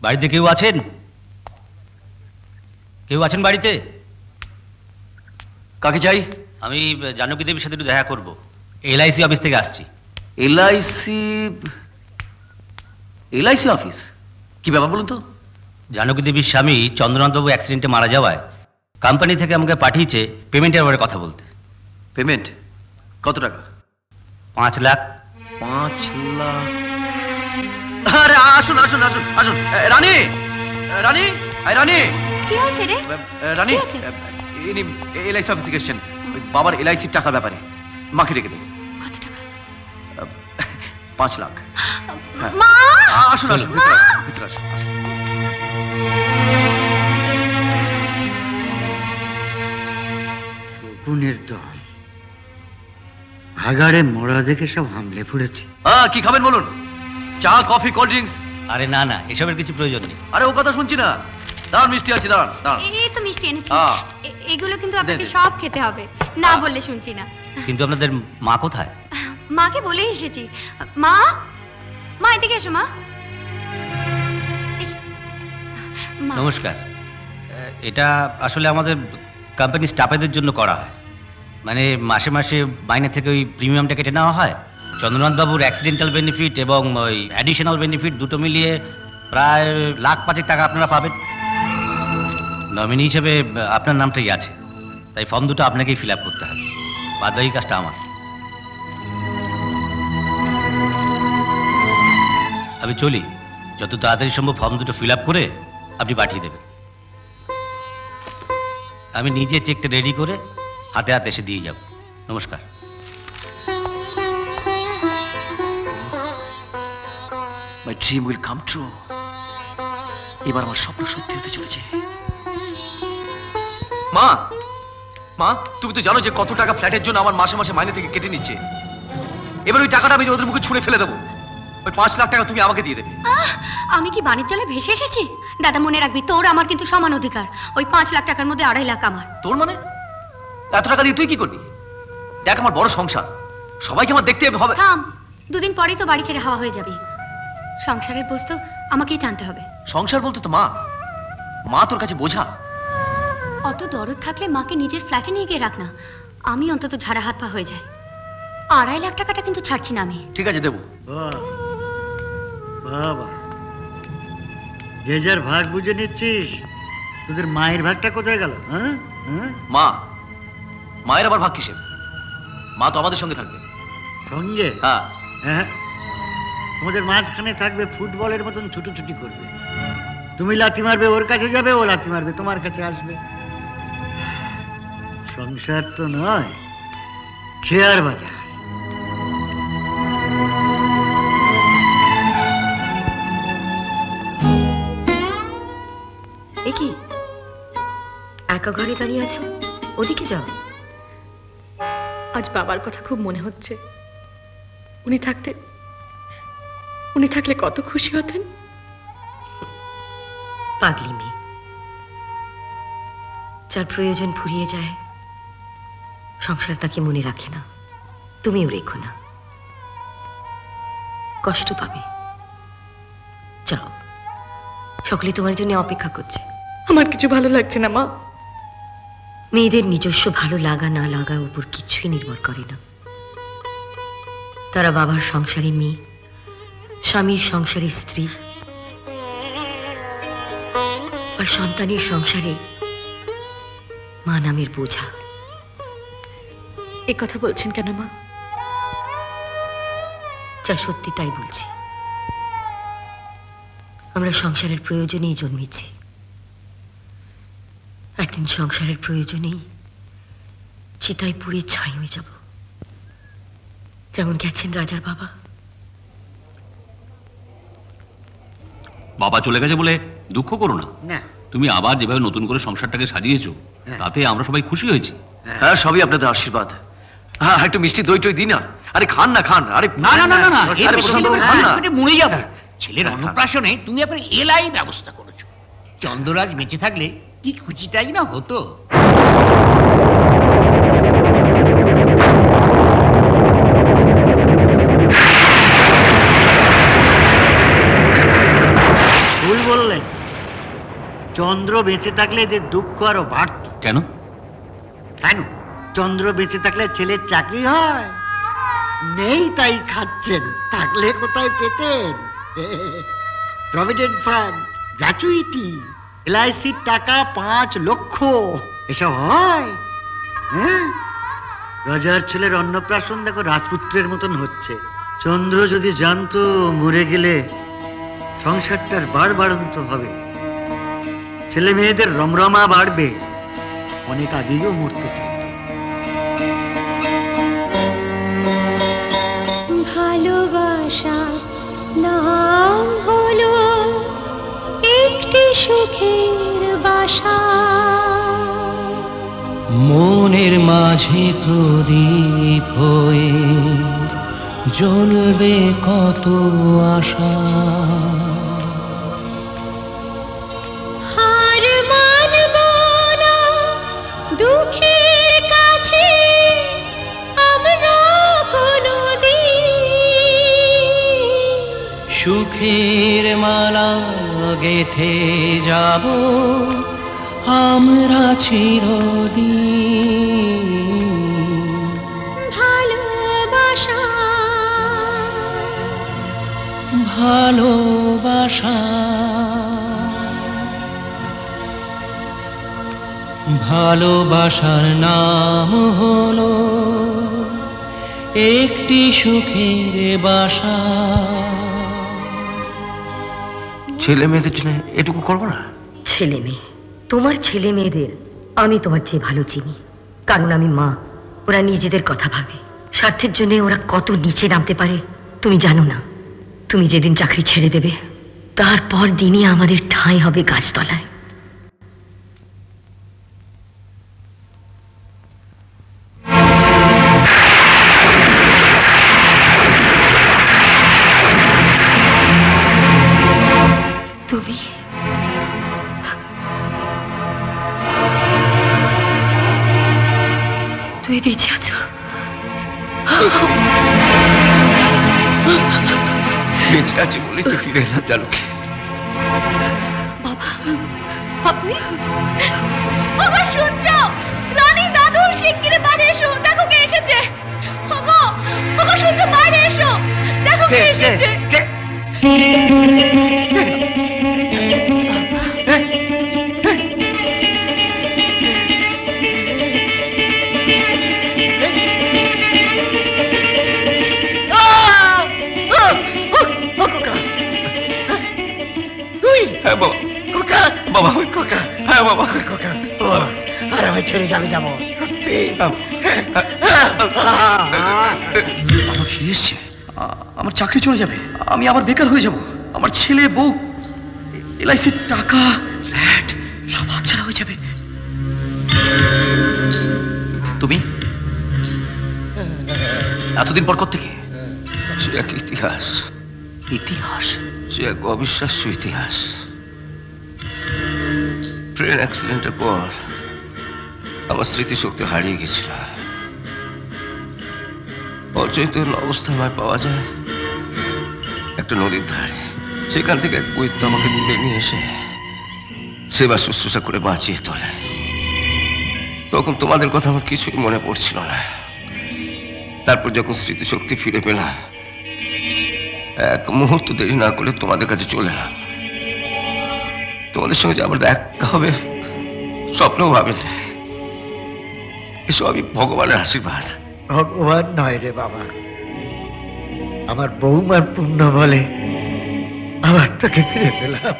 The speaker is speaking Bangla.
বাড়িতে কেউ আছেন? কেউ আছেন বাড়িতে? কাকে চাই? আমি জানকী দেবীর সাথে একটু দেখা করব। এলআইসি অফিস থেকে আসছি। LIC office? কি ব্যাপার বলুন তো? জানকী দেবীর স্বামী চন্দ্রনাথবাবু অ্যাক্সিডেন্টে মারা যাওয়ায় কোম্পানি থেকে আমাকে পাঠিয়েছে পেমেন্টের ব্যাপারে কথা বলতে। পেমেন্ট কত টাকা? 5 লাখ। 5 লাখ? আরে আসুন আসুন আসুন আসুন। রানী, রানী, রানী, কি হয়েছে রে? রানী, ইনি এলআইসি অফিসে এসেছেন বাবার এলআইসির টাকার ব্যাপারে। মাকে ডেকে দেবো। কত টাকা? 5 লাখ। মা, আসুন আসুন, ভিতরে আসুন। শকুনের দল ভাগাড়ে মোড়া দেখে সব হামলে পড়েছে। কি খাবেন বলুন? চা, কফি, কোল্ড ড্রিঙ্কস? আরে না না, এসবের কিছু প্রয়োজন নেই। আরে ও কথা শুনছি না। দাঁড়ান, মিষ্টি আছে, দাঁড়ান দাঁড়ান। এই তো মিষ্টি এনেছি। এগুলো কিন্তু আপনাকে সব খেতে হবে, না বললে শুনছি না। কিন্তু আপনাদের মা কোথায়? মাকে বলেই এসেছি। মা, মা এদিকে এসো। মা এসো। নমস্কার। এটা আসলে আমাদের কোম্পানি স্টাফেদের জন্য করা হয়। মানে মাসে মাসে মাইনে থেকে ওই প্রিমিয়ামটা কেটে নেওয়া হয়। চন্দ্রনাথবাবুর অ্যাক্সিডেন্টাল বেনিফিট এবং ওই অ্যাডিশনাল বেনিফিট দুটো মিলিয়ে প্রায় 1.5 লাখ টাকা আপনারা পাবেন। নমিনি হিসেবে আপনার নামটাই আছে, তাই ফর্ম দুটো আপনাকেই ফিল আপ করতে হবে। বাদবাকি কাজটা আমার। আমি চলি, যত তাড়াতাড়ি সম্ভব ফর্ম দুটো ফিল আপ করে আপনি পাঠিয়ে দেবেন। আমি নিজে চেকটা রেডি করে হাতে হাতে এসে দিয়ে যাব। নমস্কার। My dream will come true. এবার আমার স্বপ্ন সত্যি হতে চলেছে। মা, মা, তুমি তো জানো যে কত টাকা ফ্ল্যাটের জন্য আমার মাসে মাসে মাইনে থেকে কেটে নিচ্ছে। এবার ওই টাকাটা আমি ওদের মুখে ছুঁড়ে ফেলে দেবো। ওই 5 লাখ টাকা তুমি আমাকে দিয়ে দেবে। আমি কি বাণিজ্য জালে ভেসে এসেছি? দাদা মনে রাখবি, তোর আমার কিন্তু সমান অধিকার। ওই 5 লাখ টাকার মধ্যে 2.5 লাখ আমার। তোর মানে? এত টাকা দিয়ে তুই কি করবি? দেখ, আমার বড় সংসার, সবাইকে আমার দেখতে হবে। থাম, 2 দিন পরেই তো বাড়ি ছেড়ে হাওয়া হয়ে যাবি। সংসারের বোঝ তো আমাকেই টানতে হবে। সংসার বলতে তো মা, মা তোর কাছে বোঝা। অত দরদ থাকলে মাকে নিজের ফ্ল্যাটে নিয়ে গিয়ে রাখ না। আমি অন্তত ঝাড়া হাত পা হয়ে যায়। 2.5 লাখ টাকাটা কিন্তু ছাড়ছি না আমি। ঠিক আছে, দেবো। বাবা, যে যার ভাগ বুঝে নিচ্ছিস। তোদের মায়ের ভাগটা কোথায় গেল? মা, মায়ের আবার ভাগ কিসের? মা তো আমাদের সঙ্গে থাকবে। সঙ্গে? হ্যাঁ। হ্যাঁ, তোমাদের মাঝখানে থাকবে, ফুটবলের মতন ছুটোছুটি করবে। তুমি লাথি মারবে, ওর কাছে যাবে, ও লাথি মারবে, তোমার কাছে আসবে। সংসার তো নয়, শেয়ার বাজার। কি একা ঘরে দাঁড়িয়ে আছো? ওদিকে যাও। আজ বাবার কথা খুব মনে হচ্ছে। উনি থাকলে কত খুশি হতেন। পাগলি মেয়ে, যার প্রয়োজন ফুরিয়ে যায় সংসার তাকে মনে রাখে না। তুমিও রেখো না, কষ্ট পাবে। যাও, সকলে তোমার জন্য অপেক্ষা করছে। আমার কিছু ভালো লাগছে না মা। মেয়েদের নিজস্ব ভালো লাগা না লাগার উপর কিছুই নির্ভর করে না। তারা বাবার সংসারে মেয়ে, স্বামীর সংসারে স্ত্রী, আর সন্তানের সংসারে মা নামের বোঝা। এ কথা বলছেন কেন মা? যা সত্যি তাই বলছি। আমরা সংসারের প্রয়োজনেই জন্মেছি, একদিন সংসারের প্রয়োজনেই চিতায় পুড়ে ছাই হয়ে যাব, যেমন গেছেন রাজার বাবা। বাবা চলে গেছে বলে দুঃখ করো না। না, তুমি আবার যেভাবে নতুন করে সংসারটাকে সাজিয়েছো, তাতে আমরা সবাই খুশি হয়েছি। হ্যাঁ, সবই আপনাদের আশীর্বাদ। হ্যাঁ, একটু মিষ্টি দই টই দিন না। আরে খান না, খান। আরে না না না না, মরে যাবে। ছেলের অন্নপ্রাশনে তুমি আপনার এলাই ব্যবস্থা করেছো। চন্দ্ররাজ বেঁচে থাকলে কি খুশিটাই না হতো। ভুল বললেন। চন্দ্র বেঁচে থাকলে এদের দুঃখ আরো বাড়ত। কেন? কেন? চন্দ্র বেঁচে থাকলে ছেলের চাকরি হয়, নেই তাই খাচ্ছেন, থাকলে কোথায় পেতেন? প্রভিডেন্ট ফান্ড, গ্র্যাচুইটি, এলআইসির টাকা 5 লক্ষ, এসব হয়? হ্যাঁ, রাজার ছেলের অন্নপ্রাশন দেখো রাজপুত্রের মতন হচ্ছে। চন্দ্র যদি জানতো মরে গেলে সংসারটার বাড়বাড়ন্ত হবে, ছেলে মেয়েদের রমরমা বাড়বে, অনেক আগেও মরতে চাইত। ভালোবাসা নাম হলো একটি সুখের বাসা, মনের মাঝে প্রদীপ হয়ে জ্বলবে কত আশা। হার মানব না দুঃখের কাছে আমরা কোনদিন, সুখের মালা গেথে যাব আমরা চিরদিন। ভালোবাসা ভালোবাসা ভালোবাসার নাম হলো একটি সুখের বাসা। ছেলে মেয়েদের জন্য এটুকু করবো না? ছেলে মেয়ে, তোমার ছেলে মেয়েদের আমি তোমার চেয়ে ভালো চিনি, কারণ আমি মা। ওরা নিজেদের কথা ভাবে, স্বার্থের জন্য ওরা কত নিচে নামতে পারে তুমি জানো না। তুমি যেদিন চাকরি ছেড়ে দেবে তারপর দিনই আমাদের ঠাঁই হবে গাছতলায়। তুমি তুমি বেঁচে আছো? বেঁচে আছি বলেই তো ফিরে এলাম জানকি। বাবা, আপনি আমার সূর্য, রানী দাদু, শিগগিরই বাইরে এসো, দেখো কে এসেছে। ওগো ওগো সূর্য, বাইরে এসো, দেখো কে এসেছে। হ্যাঁ বাবা। খোকা, বাবা। খোকা, হ্যাঁ বাবা। খোকা, ও আর আমি ছেড়ে যাবি না বল, সত্যি? আমার ফিরে এসছে, আমার চাকরি চলে যাবে, আমি আবার বেকার হয়ে যাব, আমার ছেলে বউ, এলআইসির টাকা, ফ্ল্যাট সব হাতছাড়া হয়ে যাবে। তুমি এতদিন পর কোত্থেকে? সে এক ইতিহাস। ইতিহাস? সে এক অবিশ্বাস্য ইতিহাস। ট্রেন অ্যাক্সিডেন্টের পর আমার স্মৃতিশক্তি হারিয়ে গেছিল। অচৈতন্য অবস্থায় আমায় পাওয়া যায় একটা নদীর ধারে। সেখান থেকে এক বৈদ্য আমাকে তুলে নিয়ে এসে সেবা শুশ্রূষা করে বাঁচিয়ে তোলে। তখন তোমাদের কথা আমার কিছুই মনে পড়ছিল না। তারপর যখন স্মৃতিশক্তি ফিরে পেলাম, এক মুহূর্ত দেরি না করে তোমাদের কাছে চলে এলাম। তোমাদের সঙ্গে যে আবার দেখা হবে স্বপ্নেও ভাবেনি। এসব আমি ভগবানের আশীর্বাদ। ভগবান নয় রে বাবা, আমার বৌমার পুণ্য বলে আবার তোকে ফিরে পেলাম।